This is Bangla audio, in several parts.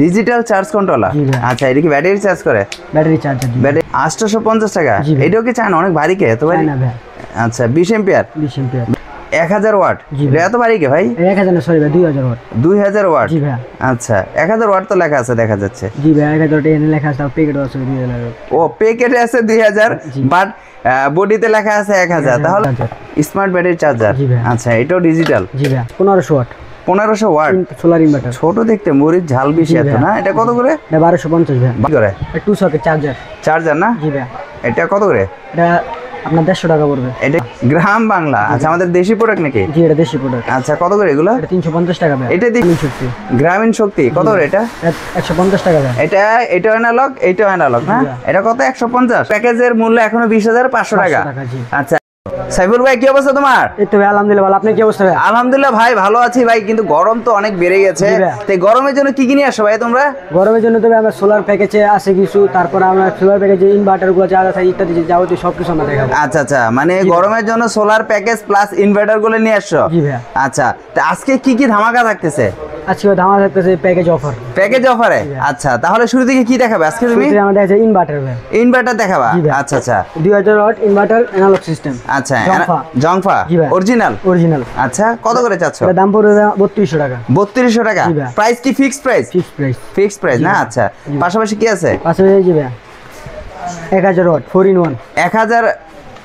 Digital charge controller. আচ্ছা, এটা কি ব্যাটারি চার্জ করে? Battery charger. ব্যাটারি 850 টাকা। এটাও কি চান অনেক ভারী কে তো ভাই? না ভাই। আচ্ছা, 20 এম্পিয়ার। 20 ampere 1000 watt. এটা এত ভারী কে ভাই? 1000 না, সরি ভাই, 2000 ওয়াট। 2000 ওয়াট। জি ভাই। আচ্ছা, 1000 ওয়াট তো লেখা আছে, দেখা যাচ্ছে। জি ভাই, 1000 ওয়াট এখানে লেখা আছে, প্যাকেট আছে 2000। ও, প্যাকেটে আছে 2000, বাট বডিতে লেখা আছে 1000। তাহলে স্মার্ট ব্যাটারি চার্জার। আচ্ছা, এটাও ডিজিটাল। জি ভাই, 1500 ওয়াট। 1500 watt solar inverter. ছোট দেখতে, মরিচ ঝাল বেশি এত না। এটা কত করে? এটা 1250 ভাই। কি করে? 2 সকেট চার্জার। চার্জার না? জি ভাই। এটা কত করে? এটা আপনার 150 টাকা পড়বে। এটা গ্রাম বাংলা। আচ্ছা, আমাদের দেশি প্রোডাক্ট নাকি? জি, এটা দেশি প্রোডাক্ট। আচ্ছা, কত করে এগুলো? এটা 350 টাকা ভাই। এটা গ্রামীণ শক্তি। গ্রামীণ শক্তি কত করে? এটা 150 টাকা ভাই। এটা অ্যানালগ, এটা অ্যানালগ না? এটা কত? 150। প্যাকেজের মূল্য এখনো 20500 টাকা। আচ্ছা, সাইফুল ভাই কি অবস্থা তোমার? এই তো ভাই, আলহামদুলিল্লাহ ভালো। আপনি কি অবস্থা ভাই? আলহামদুলিল্লাহ ভাই, ভালো আছি ভাই, কিন্তু গরম তো অনেক বেড়ে গেছে। তো গরমের জন্য কি কি নিয়ে আসো ভাই তোমরা? গরমের জন্য তবে আমরা সোলার প্যাকেজে আছে কিছু, তারপর আমরা সোলার প্যাকেজে ইনভার্টার গুলো যা আছে ইত্যাদি যাবতীয় সবকিছু আমরা দেখাবো। আচ্ছা আচ্ছা, মানে গরমের জন্য সোলার প্যাকেজ প্লাস ইনভার্টার গুলো নিয়ে আসছো? জি ভাই। আচ্ছা, তো আজকে কি কি ধামাকা থাকতেছে? আজকে ধামাকা থাকতেছে প্যাকেজ অফার। প্যাকেজ অফারে? আচ্ছা, তাহলে শুরু থেকে কি দেখাবে আজকে তুমি? আমরা দেখাচ্ছি ইনভার্টার ভাই। ইনভার্টার দেখাবা? আচ্ছা আচ্ছা, 2000 ওয়াট ইনভার্টার অ্যানালগ সিস্টেম। আচ্ছা, জংফা অরিজিনাল। অরিজিনাল। আচ্ছা, কত করে চাচ্ছ? এর দাম পড়বে 3200 টাকা। 3200 টাকা। প্রাইস কি fixed price? Fixed price. Fixed price না? আচ্ছা, পাশাপাশি কি আছে? পাশাপাশি জি ভাই 1000 ওয়াট 4 in 1। 1000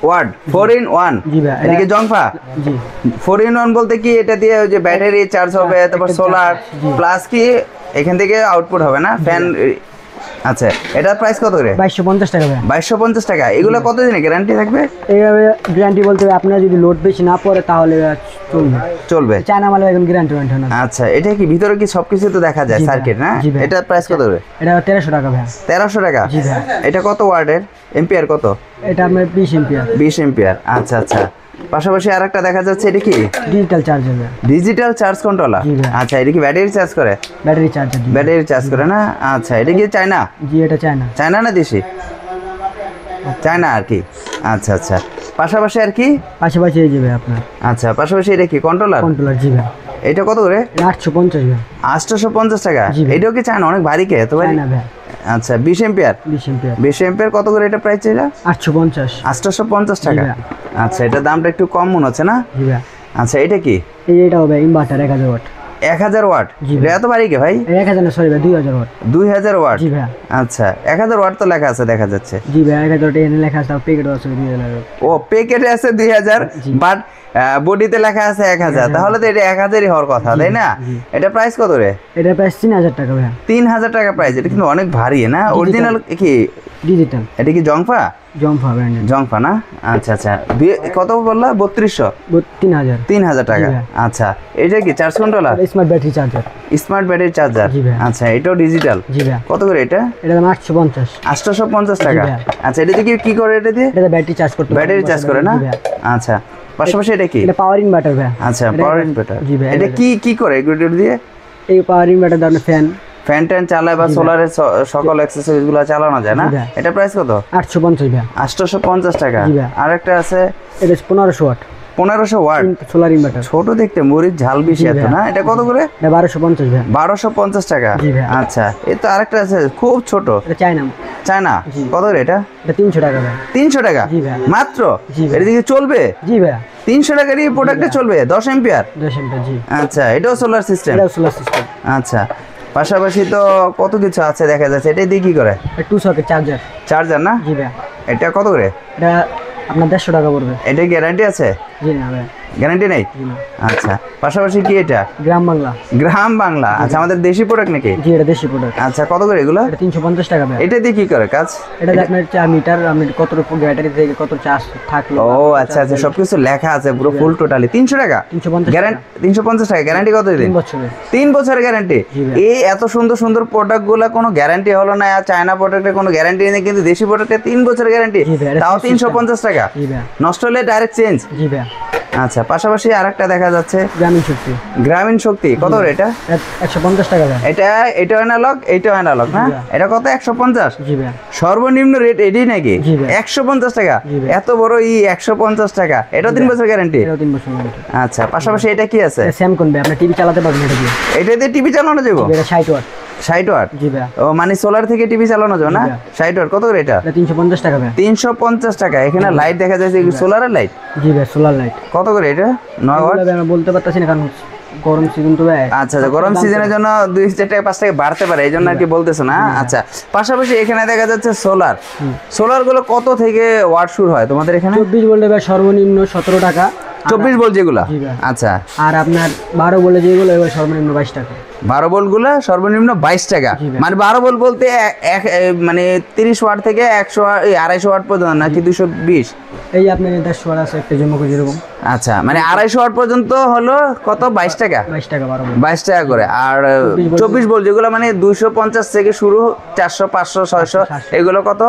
watt 4 in 1। জি ভাই। এটা কি জংফা? জি। 4 in 1 বলতে কি এটা দিয়ে ওই যে ব্যাটারি চার্জ হবে, তারপর সোলার প্লাস কি এখান থেকে আউটপুট হবে না, ফ্যান? আচ্ছা, এটার প্রাইস কত করে? 2250 টাকা ভাই। 2250 টাকা। এগুলো কতদিনের গ্যারান্টি থাকবে? এইভাবে গ্যারান্টি বলতে আপনারা যদি লোড বেশি না পড়ে তাহলে চলবে। চায়না মালে এখন গ্যারান্টি না। আচ্ছা, এটা কি ভিতরে কি সবকিছু তো দেখা যায় সার্কিট না? এটা প্রাইস কত করে? এটা 1300 টাকা ভাই। 1300 টাকা। জি ভাই। এটা কত ওয়াটের? এম্পিয়ার কত? এটা আপনার 20 এম্পিয়ার। 20 এম্পিয়ার। আচ্ছা আচ্ছা, পাশাপাশি আরেকটা দেখা যাচ্ছে, এটা কি? Digital charger. Digital charge controller. আচ্ছা, এটা কি ব্যাটারি চার্জ করে? Battery charger. ব্যাটারি চার্জ করে না? আচ্ছা, এটা কি চায়না? জি, এটা চায়না। চায়না না দেশি? চায়না আর কি। আচ্ছা আচ্ছা, পাশাপাশি আর কি? পাশাপাশি এই যে ভাই আপনার। আচ্ছা, পাশাপাশি এটা কি? কন্ট্রোলার। কন্ট্রোলার। জি ভাই। এটা কত করে? 850 ভাই। 850 টাকা। এটাও কি চায়না অনেক ভারী কে তো ভাই? না ভাই। আচ্ছা, 20 এম্পিয়ার। 20 এম্পিয়ার। 20 এম্পিয়ার কত করে এটা প্রাইস? এটা 850। 850 টাকা। আচ্ছা, এটা দামটা একটু কম মনে হচ্ছে না? জি ভাই। আচ্ছা, এটা কি? এটা হবে ইনভার্টার 1000 ওয়াট। 1000 ওয়াট। এটা এত ভারী কে ভাই? 1000 না, সরি ভাই, 2000 ওয়াট। 2000 ওয়াট। জি ভাই। আচ্ছা, 1000 ওয়াট তো লেখা আছে, দেখা যাচ্ছে। জি ভাই, 1000 ওয়াট এখানে লেখা আছে, প্যাকেট আছে 2000। ও, প্যাকেটে আছে 2000, বাট বডিতে লেখা আছে 1000। তাহলে তো এটা 1000ই হওয়ার কথা, তাই না? এটা প্রাইস কত রে? এটা প্রাইস 3000 টাকা ভাই। 3000 টাকা প্রাইস। এটা কিন্তু অনেক ভারী না? অরিজিনাল কি? ডিজিটাল। এটা কি জংফা? জংফা ব্র্যান্ডের। জংফা না? আচ্ছা আচ্ছা, কত বললা? 3200। 3000 টাকা। আচ্ছা, এটা কি charge controller? Smart battery charger. Smart battery charger. আচ্ছা, এটাও ডিজিটাল। জি ভাই। কত করে এটা? এটা দাম 850। 850 টাকা। আচ্ছা, এটা দিয়ে কি করে? এটা দিয়ে এটা ব্যাটারি চার্জ করতে, ব্যাটারি চার্জ করে না? আচ্ছা, পাশাপাশি এটা কি? এটা পাওয়ার ইনভার্টার ভাই। আচ্ছা, পাওয়ার ইনভার্টার। জি ভাই। এটা কি করে এগুলো দিয়ে? এই পাওয়ার ইনভার্টার দাও ফ্যান ট্যান চালায় বা সোলারের সকল অ্যাক্সেসরিজ গুলো চালানো যায় না? এটা প্রাইস কত? 850 ভাই। 850 টাকা। আরেকটা আছে, এটা 1500 ওয়াট। 1500 watt solar inverter. ছোট দেখতে, মরিচ ঝাল বেশি এত না? এটা কত করে? এটা 1250 ভাই। 1250 টাকা। আচ্ছা, এই তো আরেকটা আছে খুব ছোট। এটা চায়না। চায়না। কত করে এটা? এটা 300 টাকা ভাই। 300 টাকা মাত্র? এটা দিকে চলবে? জি ভাই। 300 টাকার এই প্রোডাক্টে চলবে 10 এম্পিয়ার? 10 এম্পিয়ার। জি। আচ্ছা, এটাও সোলার সিস্টেম? এটাও সোলার সিস্টেম। আচ্ছা, পাশাপাশি তো কত কিছু আছে দেখা যাচ্ছে। এটা দিয়ে কি করে? 2 সকেট চার্জার। চার্জার না? জি ভাই। এটা কত করে? এটা আপনার 150 টাকা পড়বে। এটা গ্যারান্টি আছে? জি না ভাই, গ্যারান্টি নেই। আচ্ছা, পাশাপাশি কি এটা? গ্রাম বাংলা। গ্রাম বাংলা। আচ্ছা, আমাদের দেশি প্রোডাক্ট নাকি? জি, এটা দেশি প্রোডাক্ট। আচ্ছা, কত করে এগুলো? এটা 350 টাকা ভাই। এটা দিয়ে কি করে কাজ? এটা আপনার মিটার, আপনি কতটুকু ব্যাটারি থেকে কত চার্জ থাকলো। ও আচ্ছা আচ্ছা, সবকিছু লেখা আছে পুরো ফুল টোটালি। 300 টাকা। 350 গ্যারান্টি 350 টাকা। গ্যারান্টি কত দিন? 3 বছরের। 3 বছরের গ্যারান্টি। এই এত সুন্দর সুন্দর প্রোডাক্ট গুলা কোনো গ্যারান্টি হলো না, আর চায়না প্রোডাক্টের কোনো গ্যারান্টি নেই, কিন্তু দেশি প্রোডাক্টে 3 বছরের গ্যারান্টি, তাও 350 টাকা। নষ্ট হলে ডাইরেক্ট চেঞ্জ। জি ভাই। আচ্ছা, পাশাপাশি আরেকটা দেখা যাচ্ছে, গ্রামীণ শক্তি। গ্রামীণ শক্তি। কত করে এটা? 150 টাকা ভাই। এটা অ্যানালগ, এইটাও অ্যানালগ না? এটা কত? 150? জি ভাই। সর্বনিম্ন রেট এটাই নাকি? 150 টাকা। এত বড় 150 টাকা। এটাও 3 বছর গ্যারান্টি? এটাও 3 বছর গ্যারান্টি। আচ্ছা, পাশাপাশি এটা কি আছে? স্যামকন ভাই, আপনি টিভি চালাতে পারবেন এটা দিয়ে। এটা দিয়ে টিভি চালানো যাবে? এটা 60 ওয়াট। 60 ওয়াট। জি ভাইয়া। ও মানে সোলার থেকে টিভি চালানো যাবে না? 60 ওয়াট কত করে এটা? 350 টাকা ভাইয়া। 350 টাকা। এখানে লাইট দেখা যাচ্ছে, সোলারের লাইট। জি ভাই, সোলার লাইট। কত করে এটা? 9 ওয়াট। আমি বলতে পারতাছি না, কারণ গরম সিজন তো ভাই। আচ্ছা, গরম সিজনের জন্য 2-4 টাকা 5 টাকা বাড়তে পারে, এই জন্য আর কি বলতেছো না? আচ্ছা, পাশাপাশি এখানে দেখা যাচ্ছে সোলার গুলো কত থেকে ওয়াট শুরু হয় তোমাদের এখানে? 24 ভোল্টে ভাই সর্বনিম্ন 17 টাকা। 24 ভোল্ট যেগুলা? আচ্ছা। আর আপনার 12 ভোল্টে যেগুলো এগুলো সর্বনিম্ন 22 টাকা। 12 ভোল্ট গুলা সর্বনিম্ন 22 টাকা। মানে 12 ভোল্ট বলতে মানে 30 ওয়াট থেকে 100 250 ওয়াট পর্যন্ত নাকি 220? এই আপনার 10 ওয়াট আছে একটা জমক যেরকম। আচ্ছা, মানে 250 ওয়াট পর্যন্ত হলো কত? 22 টাকা। 22 টাকা 12 ভোল্ট। 22 টাকা করে। আর 24 ভোল্ট যেগুলো মানে 250 থেকে শুরু, 400 500 600 এগুলো কত?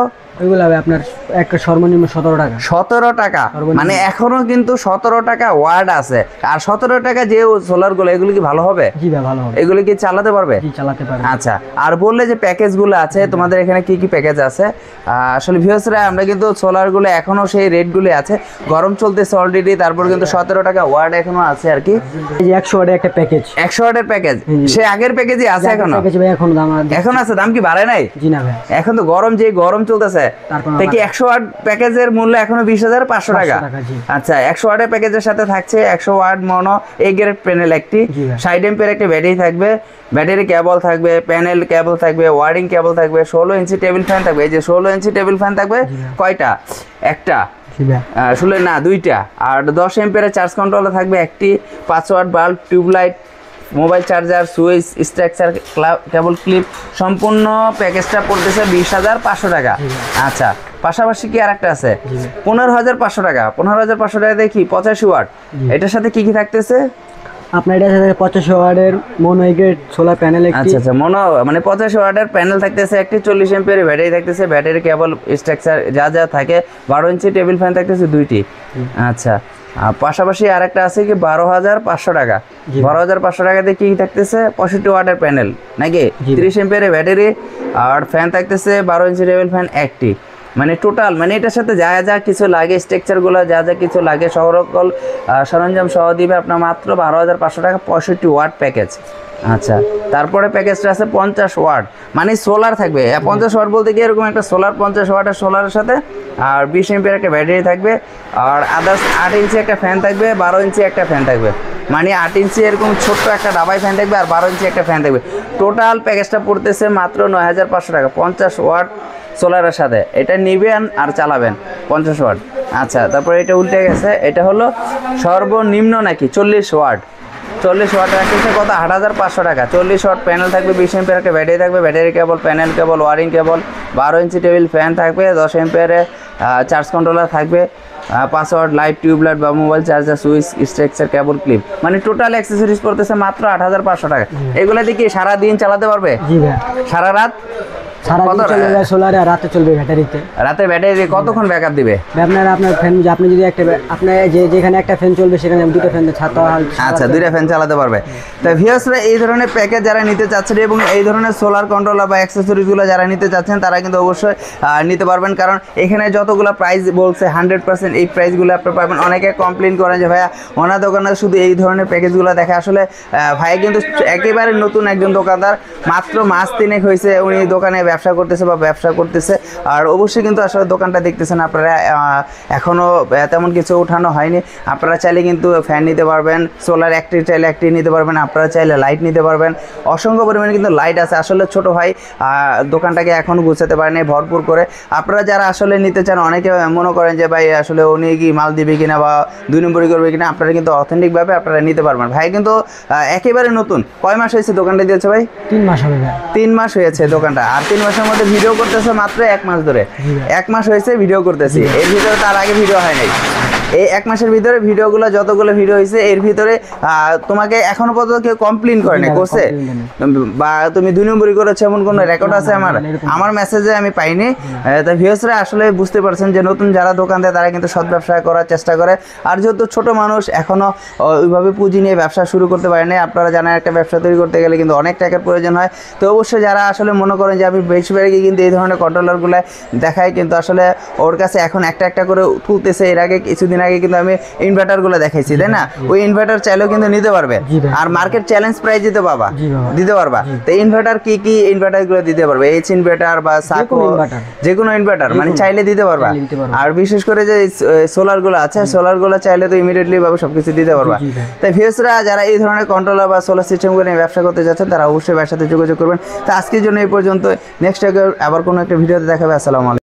এগুলো আপনার একটা সর্বনিম্ন 17 টাকা। 17 টাকা। মানে এখনো কিন্তু 17 টাকা ওয়াট আছে। আর 17 টাকা যে সোলার গুলো, এগুলো কি ভালো হবে? জি ভাই, ভালো হবে। এগুলো কি চালাতে পারবে? জি, চালাতে পারবে। আচ্ছা, আর বললে যে প্যাকেজ গুলো আছে তোমাদের এখানে, কি কি প্যাকেজ আছে? আসলে ভিউয়ার্সরা, আমরা কিন্তু সোলার গুলো এখনো সেই রেট গুলো আছে, গরম চলতেছে অলরেডি। তারপর কিন্তু 17 টাকা ওয়াট এখনো আছে আর কি। এই যে 100 ওয়াটের একটা প্যাকেজ। 100 ওয়াটের প্যাকেজ সে আগের প্যাকেজই আছে এখনো? প্যাকেজ ভাই এখন দাম এখন আছে, দাম কি বাড়ে নাই? জি না ভাই, এখন তো গরম চলতেছে। দেখি 100 ওয়াট প্যাকেজের মূল্য এখনো 20,500 টাকা। আচ্ছা, 100 ওয়াটের প্যাকেজের সাথে থাকছে 100 watt mono A grade panel একটি, 60 এম্পিয়ার একটা ব্যাটারি থাকবে, ব্যাটারি কেবল থাকবে, প্যানেল কেবল থাকবে, ওয়ারিং কেবল থাকবে, 16 ইঞ্চি টেবিল ফ্যান থাকবে। এই যে 16 ইঞ্চি টেবিল ফ্যান থাকবে কয়টা? একটা। আসলে না, দুইটা। আর 10 এম্পিয়ারের চার্জ কন্ট্রোলার থাকবে একটি, 5 watt bulb, tubelight, mobile charger, switch, structure, cable clip. সম্পূর্ণ প্যাকেজটা পড়তেছে 20,500 টাকা। আচ্ছা, পাশাপাশি কি আর একটা আছে 15,500 টাকা। 15,500 টাকা দেখি 85 ওয়াট। এটার সাথে কি কি থাকতেছে? আপনার এটার সাথে 85 ওয়াটের মোনো গ্রেড সোলার প্যানেল একটি। আচ্ছা, মোনো মানে 85 ওয়াটের প্যানেল থাকতেছে একটি, 40 এম্পিয়ারের ব্যাটারি থাকতেছে, ব্যাটারি কেবল স্ট্রাকচার যা থাকে, 12 ইঞ্চি টেবিল ফ্যান থাকতেছে দুইটি। আচ্ছা, পাশাপাশি আরেকটা আছে কি 12,500 টাকা। 12,500 টাকাতে কি থাকতেছে? 65 ওয়াটের প্যানেল নাকি, 30 এম্পিয়ারের ব্যাটারি, আর ফ্যান থাকতেছে 12 ইঞ্চি টেবিল ফ্যান একটি। মানে টোটাল, মানে এটার সাথে যা কিছু লাগে, স্ট্রাকচারগুলো যা কিছু লাগে, সকল সরঞ্জাম সহ দিবে আপনার মাত্র 12,500 টাকা, 65 ওয়াট প্যাকেজ। আচ্ছা, তারপরে প্যাকেজটা আছে 50 ওয়াট, মানে সোলার থাকবে। 50 ওয়াট বলতে কি এরকম একটা সোলার, 50 ওয়াটের সোলারের সাথে, আর 20 এম্পিয়ার একটা ব্যাটারি থাকবে, আর আদার্স 8 ইঞ্চি একটা ফ্যান থাকবে, 12 ইঞ্চি একটা ফ্যান থাকবে। মানে 8 ইঞ্চি এরকম ছোট্ট একটা ডাবাই ফ্যান থাকবে, আর 12 ইঞ্চি একটা ফ্যান থাকবে। টোটাল প্যাকেজটা পড়তেছে মাত্র 9,500 টাকা, 50 ওয়াট সোলারের সাথে। এটা নেবেন আর চালাবেন 50 ওয়াট। আচ্ছা, তারপরে এটা উল্টে গেছে, এটা হলো সর্বনিম্ন নাকি 40 ওয়াট। 40 ওয়াট রাখতেছে কত? 8,500 টাকা। 40 ওয়াট প্যানেল থাকবে, 20 এম্পিয়ার একটা ব্যাটারি থাকবে, battery cable, panel cable, wiring cable, 12 inch table fan থাকবে, 10 এম্পিয়ারে চার্জ কন্ট্রোলার থাকবে, 5 ওয়াট লাইট, টিউবলাইট বা mobile charger, switch, structure, cable clip. মানে টোটাল অ্যাক্সেসরিজ পড়তেছে মাত্র 8,500 টাকা। এগুলো দিয়ে কি সারাদিন চালাতে পারবে? সারা রাত? সারাদিন চলবে সোলারে, আর রাতে চলবে ব্যাটারিতে। রাতে ব্যাটারি কতক্ষণ ব্যাকআপ দিবে? আপনার ফ্যান, আপনি যদি একটা, আপনার যেখানে একটা ফ্যান চলবে সেখানে দুটো ফ্যান ছাড়তে। আচ্ছা, দুইটা ফ্যান চালাতে পারবে। তো ভিউয়ার্সরা, এই ধরনের প্যাকেজ যারা নিতে চাচ্ছেন এবং এই ধরনের সোলার কন্ট্রোলার বা অ্যাক্সেসরিজগুলো যারা নিতে চাচ্ছেন, তারা কিন্তু অবশ্যই নিতে পারবেন। কারণ এখানে যতগুলো প্রাইস বলছে 100% এই প্রাইসগুলো আপনি পাবেন। অনেকে কমপ্লেন করেন যে ভাইয়া ওনার দোকানে শুধু এই ধরনের প্যাকেজগুলো দেখে। আসলে ভাইয়া কিন্তু একেবারে নতুন একজন দোকানদার, মাত্র মাস 3 হয়েছে উনি দোকানে ব্যবসা করতেছে। আর অবশ্যই কিন্তু আসলে দোকানটা দেখতেছেন আপনারা, এখনও তেমন কিছু উঠানো হয়নি। আপনারা চাইলে কিন্তু ফ্যান নিতে পারবেন, সোলার একটি চাইলে একটি নিতে পারবেন, আপনারা চাইলে লাইট নিতে পারবেন। অসংখ্য পরিমাণে কিন্তু লাইট আছে। আসলে ছোট ভাই দোকানটাকে এখনও গুছাতে পারেনি ভরপুর করে। আপনারা যারা আসলে নিতে চান, অনেকে মনে করেন যে ভাই আসলে উনি কি মাল দিবে কিনা বা 2 নম্বরই করবে কিনা, আপনারা কিন্তু অথেন্টিকভাবে আপনারা নিতে পারবেন। ভাই কিন্তু একেবারে নতুন। কয় মাস হয়েছে দোকানটা দিয়েছে ভাই? 3 মাস হবে। 3 মাস হয়েছে দোকানটা। আর 3 মাসের মধ্যে ভিডিও করতেছে মাত্র 1 মাস ধরে। 1 মাস হয়েছে ভিডিও করতেছি, এর ভিতরে তার আগে ভিডিও হয় নাই। এই 1 মাসের ভিতরে ভিডিওগুলো, যতগুলো ভিডিও হয়েছে এর ভিতরে তোমাকে এখনো পর্যন্ত কেউ কমপ্লেন করে নাই করছে, বা তুমি 2 নম্বরই করেছো এমন কোনো রেকর্ড আছে আমার মেসেজে আমি পাইনি। তাই ভিউয়ার্সরা আসলে বুঝতে পারছেন যে নতুন যারা দোকান দেয় তারা কিন্তু সৎ ব্যবসা করার চেষ্টা করে। আর যেহেতু ছোট মানুষ এখনো ওইভাবে পুঁজি নিয়ে ব্যবসা শুরু করতে পারে নাই, আপনারা জানেন একটা ব্যবসা তৈরি করতে গেলে কিন্তু অনেক টাকার প্রয়োজন হয়। তো অবশ্যই যারা আসলে মনে করেন যে আমি বেশিরভাগই কিন্তু এই ধরনের কন্ট্রোলারগুলো দেখাই, কিন্তু আসলে ওর কাছে এখন একটা করে তুলতেছে। এর আগে কিছুদিন কিছুদিন আগে কিন্তু আমি ইনভার্টারগুলো দেখাইছি, তাই না? ওই ইনভার্টার চাইলেও কিন্তু নিতে পারবে, জি ভাই। আর মার্কেট চ্যালেঞ্জ প্রাইস দিতে পারবা, জি বাবা। দিতে পারবা। তো ইনভার্টার কি ইনভার্টারগুলো দিতে পারবে? এইচ ইনভার্টার বা সাকো, inverter। যে কোনো ইনভার্টার মানে চাইলে দিতে পারবা। চাইলে দিতে পারবা। আর বিশেষ করে যে সোলারগুলো আছে, সোলারগুলো চাইলে তো ইমিডিয়েটলি ভাবে সবকিছু দিতে পারবা। জি ভাই। তাই ভিউয়ার্সরা যারা এই ধরনের কন্ট্রোলার বা সোলার সিস্টেমগুলো নিয়ে ব্যবসা করতে যাচ্ছেন তারা অবশ্যই ভাইয়ের সাথে যোগাযোগ করবেন। তো আজকের জন্য এই পর্যন্ত, নেক্সট আবার কোনো একটা ভিডিওতে দেখাবে। আসসালামু আলাইকুম।